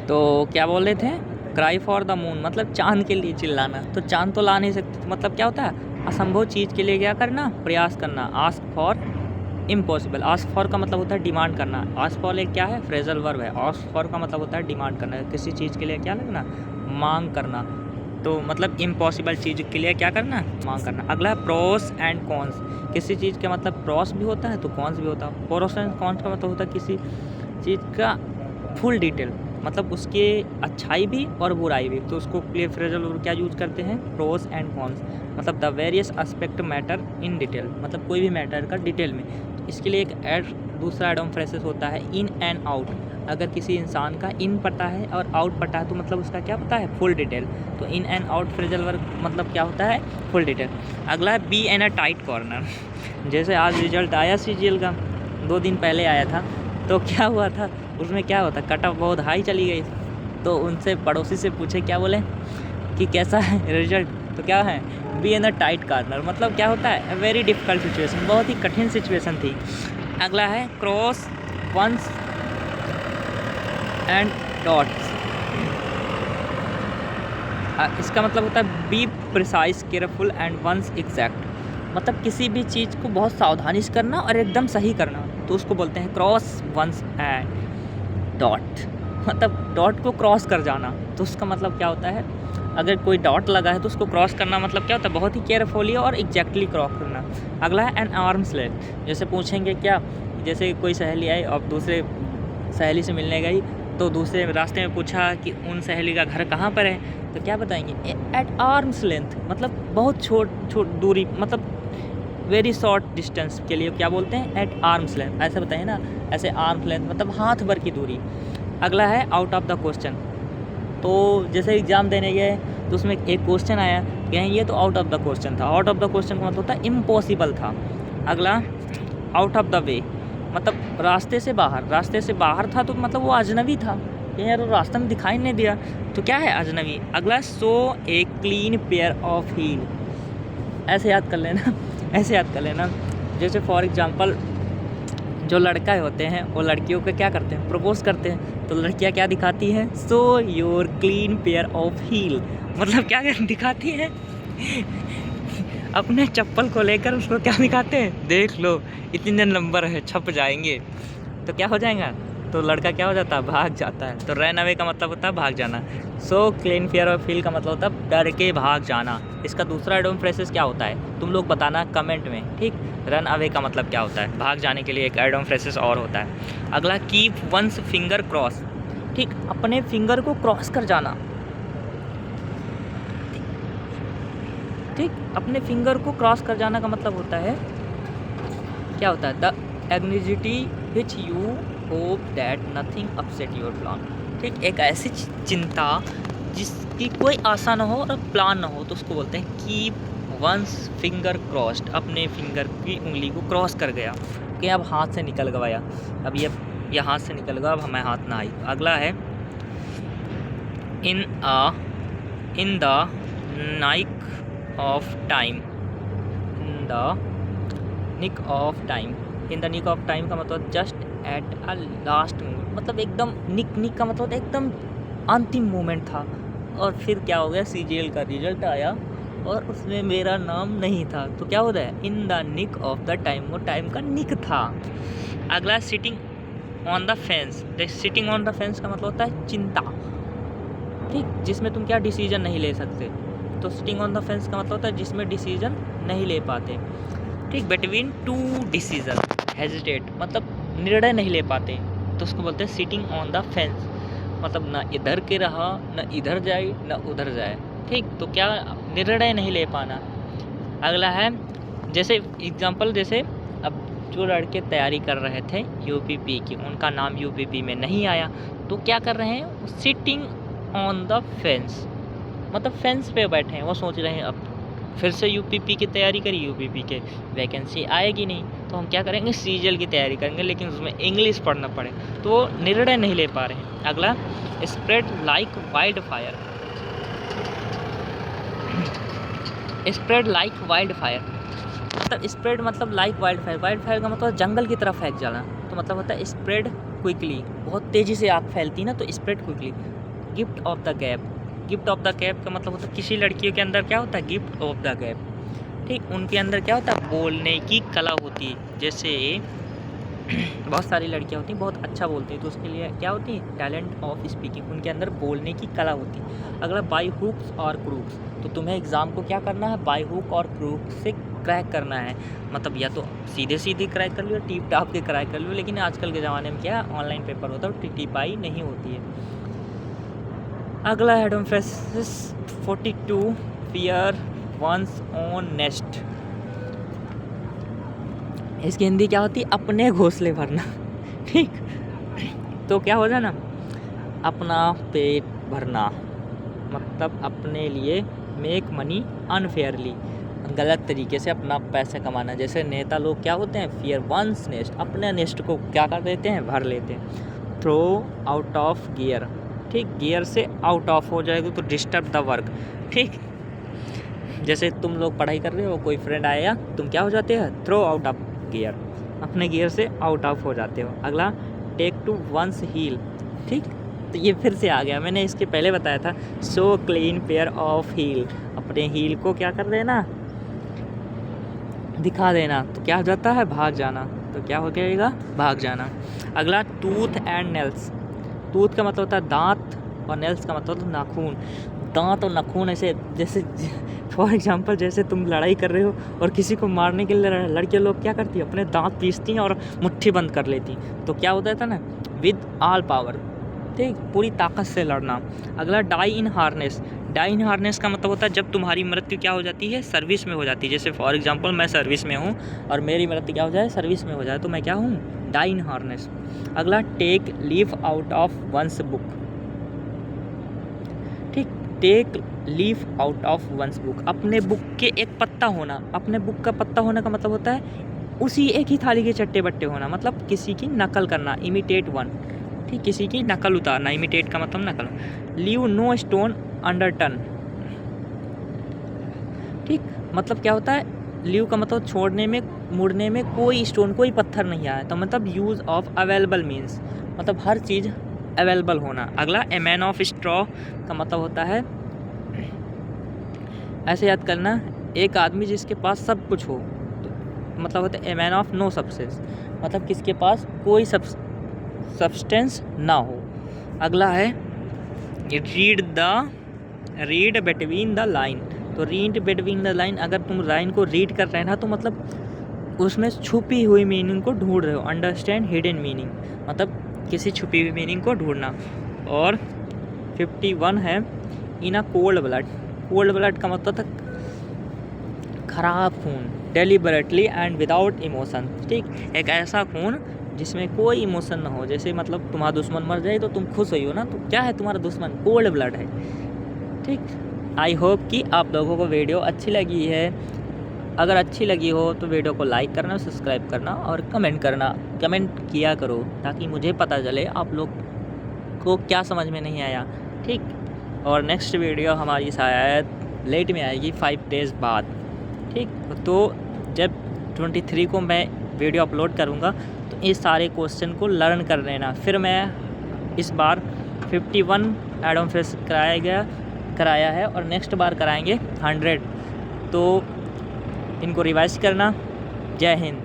तो क्या बोल रहे थे, क्राई फॉर द मून मतलब चांद के लिए चिल्लाना। तो चांद तो ला नहीं सकते, तो मतलब क्या होता है, असंभव चीज़ के लिए क्या करना, प्रयास करना। Ask for impossible. Ask for का मतलब होता है डिमांड करना। आस्क फॉर एक क्या है, फ्रेजल वर्ब है। आस्क फॉर का मतलब होता है डिमांड करना, किसी चीज़ के लिए क्या लगना, मांग करना। तो मतलब इम्पॉसिबल चीज़ के लिए क्या करना, मांग करना। अगला है प्रोस एंड कॉन्स। किसी चीज़ का मतलब प्रोस भी होता है तो कॉन्स भी होता है। प्रोस एंड कॉन्स का मतलब होता है किसी चीज़ का फुल डिटेल, मतलब उसके अच्छाई भी और बुराई भी। तो उसको क्लियर फ्रेजल वर्ब क्या यूज करते हैं, प्रोस एंड कॉन्स। मतलब the various aspect matter in detail, मतलब कोई भी मैटर का डिटेल में। तो इसके लिए एक दूसरा एड ऑन फ्रेसेस होता है, इन एंड आउट। अगर किसी इंसान का इन पता है और आउट पता है तो मतलब उसका क्या पता है, फुल डिटेल। तो in and out phrasal verb मतलब क्या होता है, फुल डिटेल। अगला है be in a tight corner. जैसे आज रिजल्ट आया सीजीएल का, 2 दिन पहले आया था। तो क्या हुआ था, उसमें क्या होता, कट ऑफ बहुत हाई चली गई। तो उनसे पड़ोसी से पूछे, क्या बोले कि कैसा है रिजल्ट, तो क्या है, be in a tight corner. मतलब क्या होता है, वेरी डिफ़िकल्ट सिचुएशन, बहुत ही कठिन सिचुएशन थी। अगला है क्रॉस वंस एंड डॉट्स। इसका मतलब होता है be precise, careful and once exact. मतलब किसी भी चीज़ को बहुत सावधानी से करना और एकदम सही करना, तो उसको बोलते हैं क्रॉस वंस एंड डॉट। मतलब डॉट को क्रॉस कर जाना, तो उसका मतलब क्या होता है, अगर कोई डॉट लगा है तो उसको क्रॉस करना मतलब क्या होता है, बहुत ही केयरफुली और एग्जैक्टली क्रॉस करना। अगला है एन आर्म्स लेंथ। जैसे पूछेंगे क्या, जैसे कोई सहेली आई और दूसरे सहेली से मिलने गई, तो दूसरे रास्ते में पूछा कि उन सहेली का घर कहाँ पर है, तो क्या बताएंगे, एट आर्म्स लेंथ। मतलब बहुत छोट दूरी, मतलब वेरी शॉर्ट डिस्टेंस के लिए क्या बोलते हैं, एट आर्म्स लेंथ। ऐसे बताइए ना, ऐसे आर्म्स लेंथ मतलब हाथ भर की दूरी। अगला है आउट ऑफ द क्वेश्चन। तो जैसे एग्ज़ाम देने गए तो उसमें एक क्वेश्चन आया, कहें ये तो आउट ऑफ द क्वेश्चन था। आउट ऑफ द क्वेश्चन का मतलब होता है इम्पॉसिबल था। अगला आउट ऑफ द वे, मतलब रास्ते से बाहर। रास्ते से बाहर था तो मतलब वो अजनबी था, कहीं यार वो रास्ते में दिखाई नहीं दिया, तो क्या है, अजनबी। अगला so a clean pair of heel. ऐसे याद कर लेना ऐसे याद कर लेना। जैसे फॉर एग्जांपल जो लड़का होते हैं वो लड़कियों को क्या करते हैं, प्रपोज करते हैं, तो लड़कियां क्या दिखाती हैं, show your clean pair of heel. मतलब क्या दिखाती हैं अपने चप्पल को लेकर उसको क्या दिखाते हैं, देख लो इतने नंबर है, छप जाएंगे। तो क्या हो जाएगा, तो लड़का क्या हो जाता है, भाग जाता है। तो रन अवे का मतलब होता है भाग जाना। So clean fair of feel का मतलब होता है डर के भाग जाना। इसका दूसरा एड ऑन फ्रेसेस क्या होता है, तुम लोग बताना कमेंट में, ठीक। रन अवे का मतलब क्या होता है, भाग जाने के लिए एक एड ऑन फ्रेसेस और होता है। अगला कीप वंस फिंगर क्रॉस, ठीक, अपने फिंगर को क्रॉस कर जाना, ठीक। अपने फिंगर को क्रॉस कर जाना का मतलब होता है, क्या होता है, the anxiety which you hope that nothing upset your plan. ठीक, एक ऐसी चिंता जिसकी कोई आशा ना हो और प्लान ना हो, तो उसको बोलते हैं कीप वंस फिंगर क्रॉस्ड। अपने फिंगर की उंगली को क्रॉस कर गया कि अब हाथ से निकल गया, अब ये हाथ से निकल गया, अब हमें हाथ ना आई। अगला है in the nick of time. In the nick of time. In the nick of time का मतलब just at a last moment, मतलब एकदम निक का मतलब एकदम अंतिम मोमेंट था। और फिर क्या हो गया, सीजीएल का रिजल्ट आया और उसमें मेरा नाम नहीं था, तो क्या हो रहा है, in the nick of the time, वो टाइम का निक था। अगला sitting on the fence. Sitting on the fence का मतलब होता है चिंता, ठीक, जिसमें तुम क्या डिसीजन नहीं ले सकते। तो सिटिंग ऑन द फेंस का मतलब होता है जिसमें डिसीजन नहीं ले पाते, ठीक। बिटवीन टू डिसीजन, हेजिटेट मतलब निर्णय नहीं ले पाते, तो उसको बोलते हैं सिटिंग ऑन द फेंस। मतलब ना इधर के रहा, ना इधर जाए, ना उधर जाए, ठीक। तो क्या, निर्णय नहीं ले पाना। अगला है जैसे एग्जांपल, जैसे अब जो लड़के तैयारी कर रहे थे यूपीपी की, उनका नाम यूपीपी में नहीं आया, तो क्या कर रहे हैं, सिटिंग ऑन द फेंस, मतलब फेंस पे बैठे हैं, वो सोच रहे हैं अब फिर से यूपीपी की तैयारी करी, यूपीपी के वैकेंसी आएगी नहीं, तो हम क्या करेंगे, सीजीएल की तैयारी करेंगे, लेकिन उसमें इंग्लिश पढ़ना पड़े, तो वो निर्णय नहीं ले पा रहे हैं। अगला spread like wild fire. Spread like wild fire, मतलब स्प्रेड मतलब like wild fire. Wild fire का मतलब जंगल की तरफ फैल जाना, तो मतलब होता है स्प्रेड क्विकली, बहुत तेज़ी से आग फैलती ना, तो spread quickly. Gift of the gap. Gift of the gap का मतलब होता है किसी लड़कियों के अंदर क्या होता है, गिफ्ट ऑफ द गैप, ठीक, उनके अंदर क्या होता है, बोलने की कला होती है। जैसे बहुत सारी लड़कियां होती हैं बहुत अच्छा बोलती हैं, तो उसके लिए क्या होती है, टैलेंट ऑफ स्पीकिंग, उनके अंदर बोलने की कला होती है। अगला बाई हुक्स और क्रूक्स, तो तुम्हें एग्ज़ाम को क्या करना है, बाई हुक और क्रूक से क्रैक करना है। मतलब या तो सीधे सीधे क्रैक कर लियो, टीप टाप के क्रैक कर लियो, लेकिन आजकल के ज़माने में क्या ऑनलाइन पेपर होता है, टिपाई नहीं होती है। अगला है एडोम्फेसिस 42 फियर वंस ओन नेस्ट। इसकी हिंदी क्या होती है, अपने घोंसले भरना, ठीक। तो क्या हो जाए ना, अपना पेट भरना, मतलब अपने लिए मेक मनी अनफेयरली, गलत तरीके से अपना पैसा कमाना। जैसे नेता लोग क्या होते हैं, फियर वंस नेस्ट, अपने नेस्ट को क्या कर देते हैं, भर लेते हैं। थ्रो आउट ऑफ गियर, ठीक, गियर से आउट ऑफ हो जाएगा तो डिस्टर्ब द वर्क, ठीक। जैसे तुम लोग पढ़ाई कर रहे हो, कोई फ्रेंड आएगा, तुम क्या हो जाते हैं, थ्रो आउट ऑफ गियर, अपने गियर से आउट ऑफ हो जाते हो। अगला टेक टू वंस हील, ठीक, तो ये फिर से आ गया, मैंने इसके पहले बताया था, show clean pair of heel, अपने हील को क्या कर देना, दिखा देना, तो क्या हो जाता है, भाग जाना, तो क्या हो जाएगा, भाग जाना। अगला टूथ एंड नेल्स, टूथ का मतलब होता है दांत और नेल्स का मतलब होता है नाखून। दांत और नाखून ऐसे, जैसे फॉर एग्जांपल जैसे तुम लड़ाई कर रहे हो और किसी को मारने के लिए लड़के लोग क्या करती हैं, अपने दांत पीसती हैं और मुट्ठी बंद कर लेती हैं, तो क्या होता था ना, विद ऑल पावर, ठीक, पूरी ताकत से लड़ना। अगला die in harness, die in harness का मतलब होता है जब तुम्हारी मृत्यु क्या हो जाती है, सर्विस में हो जाती है। जैसे फॉर एग्जांपल मैं सर्विस में हूँ और मेरी मृत्यु क्या हो जाए, सर्विस में हो जाए, तो मैं क्या हूँ, डाई इन हार्नेस। अगला take leave out of one's book, ठीक, take leaf out of one's book, अपने बुक के एक पत्ता होना, अपने बुक का पत्ता होने का मतलब होता है उसी एक ही थाली के चट्टे बट्टे होना, मतलब किसी की नकल करना, इमिटेट वन, ठीक, किसी की नकल उतारना, इमिटेट का मतलब नकल। Leave no stone unturned, ठीक, मतलब क्या होता है, लीव का मतलब छोड़ने में, मुड़ने में कोई स्टोन, कोई पत्थर नहीं आया, तो मतलब यूज़ ऑफ अवेलेबल मीन्स, मतलब हर चीज़ अवेलेबल होना। अगला ए मैन ऑफ स्ट्रॉ का मतलब होता है, ऐसे याद करना, एक आदमी जिसके पास सब कुछ हो, तो मतलब होता है a man of no substance, मतलब किसके पास कोई सब्सटेंस ना हो। अगला है रीड बिटवीन द लाइन, तो रीड बिटवीन द लाइन, अगर तुम लाइन को रीड कर रहे हैं ना, तो मतलब उसमें छुपी हुई मीनिंग को ढूंढ रहे हो, अंडरस्टैंड हिडन मीनिंग, मतलब किसी छुपी हुई मीनिंग को ढूंढना। और 51 है in a cold blood, cold blood का मतलब था खराब खून, डेलिबरेटली एंड विदाउट इमोशन, ठीक, एक ऐसा खून जिसमें कोई इमोशन ना हो। जैसे मतलब तुम्हारा दुश्मन मर जाए तो तुम खुश हुई हो ना, तो क्या है तुम्हारा दुश्मन, कोल्ड ब्लड है, ठीक। आई होप कि आप लोगों को वीडियो अच्छी लगी है। अगर अच्छी लगी हो तो वीडियो को लाइक करना, सब्सक्राइब करना और कमेंट करना, कमेंट किया करो ताकि मुझे पता चले आप लोग को क्या समझ में नहीं आया, ठीक। और नेक्स्ट वीडियो हमारी शायद लेट में आएगी 5 डेज़ बाद, ठीक। तो जब 23 को मैं वीडियो अपलोड करूँगा तो इस सारे क्वेश्चन को लर्न कर लेना। फिर मैं इस बार 51 एडोम्फेस कराया है और नेक्स्ट बार कराएंगे 100, तो इनको रिवाइज करना। जय हिंद।